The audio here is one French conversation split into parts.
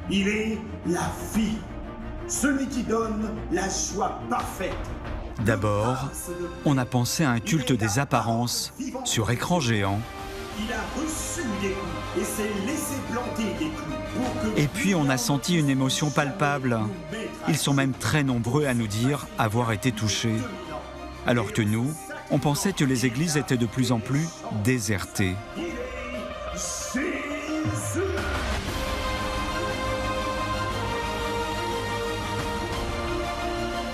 Il est la vie, celui qui donne la joie parfaite. D'abord, on a pensé à un culte des apparences sur écran géant. Il a reçu des coups et s'est laissé planter des clous. Pour que Et puis on a senti une émotion palpable. Ils sont même très nombreux à nous dire avoir été touchés. Alors que nous, on pensait que les églises étaient de plus en plus désertées. Jésus.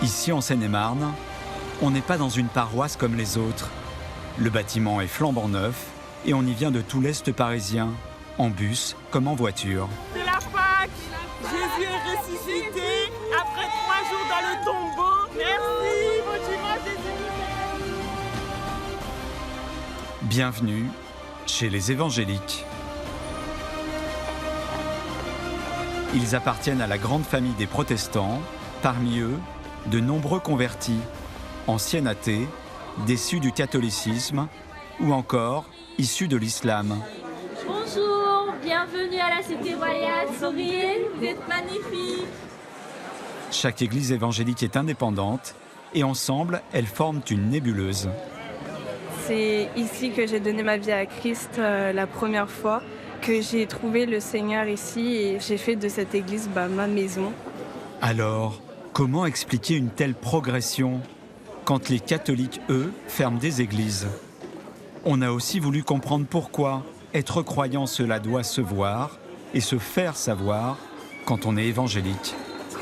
Ici en Seine-et-Marne, on n'est pas dans une paroisse comme les autres. Le bâtiment est flambant neuf et on y vient de tout l'Est parisien, en bus comme en voiture. C'est la Pâque. Jésus est ressuscité après 3 jours dans le tombeau. Merci, bon dimanche Jésus. Bienvenue chez les évangéliques. Ils appartiennent à la grande famille des protestants, parmi eux, de nombreux convertis, anciens athées, déçus du catholicisme ou encore issus de l'islam. Bonjour, bienvenue à la Cité Royale, souriez, vous êtes magnifiques. Chaque église évangélique est indépendante et ensemble, elles forment une nébuleuse. C'est ici que j'ai donné ma vie à Christ la première fois, que j'ai trouvé le Seigneur ici et j'ai fait de cette église ma maison. Alors, comment expliquer une telle progression quand les catholiques, eux, ferment des églises? On a aussi voulu comprendre pourquoi. Être croyant, cela doit se voir et se faire savoir quand on est évangélique.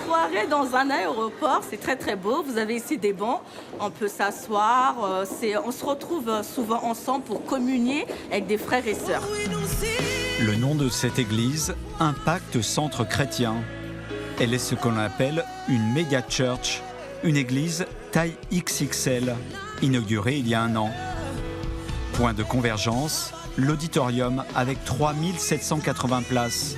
Croirais dans un aéroport, c'est très très beau. Vous avez ici des bancs, on peut s'asseoir. On se retrouve souvent ensemble pour communier avec des frères et sœurs. Le nom de cette église, Impact Centre Chrétien. Elle est ce qu'on appelle une méga church, une église taille XXL, inaugurée il y a 1 an. Point de convergence, l'auditorium avec 3780 places,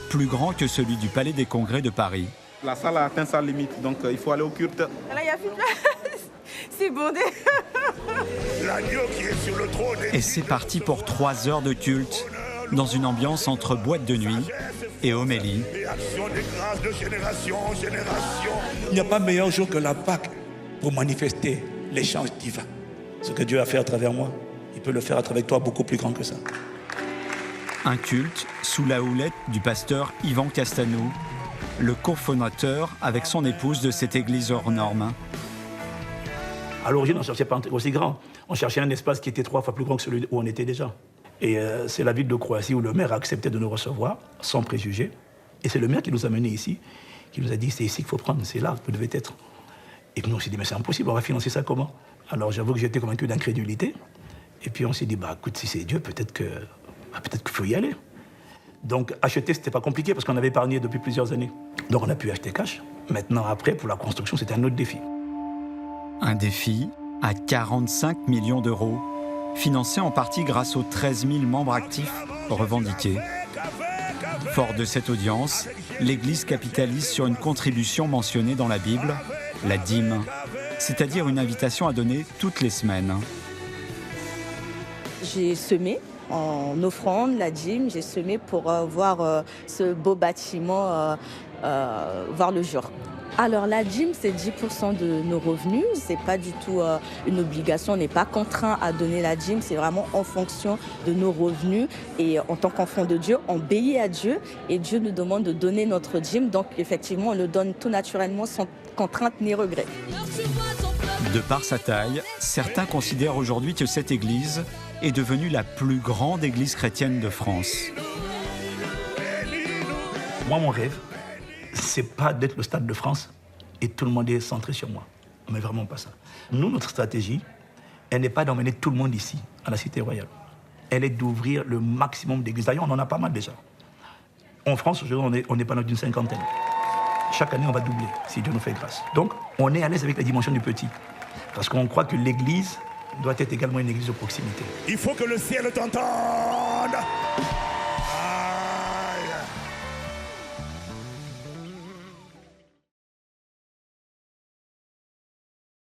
plus grand que celui du Palais des Congrès de Paris. La salle a atteint sa limite, donc il faut aller au culte. Là, il n'y a plus de place. C'est bondé. L'agneau qui est sur le trône. Et c'est parti pour 3 heures de culte, dans une ambiance entre boîte de nuit et homélie. Et action des grâces de génération en génération. Il n'y a pas meilleur jour que la Pâque pour manifester l'échange divin. Ce que Dieu a fait à travers moi, il peut le faire à travers toi beaucoup plus grand que ça. Un culte sous la houlette du pasteur Yvan Castanou, le cofondateur avec son épouse de cette église hors norme. À l'origine, on ne cherchait pas un truc aussi grand. On cherchait un espace qui était 3 fois plus grand que celui où on était déjà. Et c'est la ville de Croatie où le maire a accepté de nous recevoir, sans préjugés. Et c'est le maire qui nous a menés ici, qui nous a dit c'est ici qu'il faut prendre, c'est là que vous devez être. Et puis nous on s'est dit mais c'est impossible, on va financer ça comment? Alors j'avoue que j'étais convaincu d'incrédulité. Et puis on s'est dit bah écoute, si c'est Dieu, peut-être qu'il faut y aller. Donc acheter, c'était pas compliqué parce qu'on avait épargné depuis plusieurs années. Donc on a pu acheter cash. Maintenant après, pour la construction, c'était un autre défi. Un défi à 45 millions d'euros, financé en partie grâce aux 13 000 membres actifs revendiqués. Fort de cette audience, l'Église capitalise sur une contribution mentionnée dans la Bible, la dîme, c'est-à-dire une invitation à donner toutes les semaines. J'ai semé en offrande la dîme, j'ai semé pour voir ce beau bâtiment voir le jour. Alors la dîme, c'est 10% de nos revenus, c'est pas du tout une obligation, on n'est pas contraint à donner la dîme, c'est vraiment en fonction de nos revenus et en tant qu'enfant de Dieu, on obéit à Dieu et Dieu nous demande de donner notre dîme, donc effectivement on le donne tout naturellement sans contrainte ni regret. De par sa taille, certains considèrent aujourd'hui que cette église est devenue la plus grande église chrétienne de France. Moi, mon rêve, c'est pas d'être le Stade de France et tout le monde est centré sur moi. Mais vraiment pas ça. Nous, notre stratégie, elle n'est pas d'emmener tout le monde ici, à la Cité Royale. Elle est d'ouvrir le maximum d'églises. D'ailleurs, on en a pas mal déjà. En France, aujourd'hui, on est pas dans une 50aine. Chaque année, on va doubler, si Dieu nous fait grâce. Donc, on est à l'aise avec la dimension du petit. Parce qu'on croit que l'église doit être également une église de proximité. Il faut que le ciel t'entende.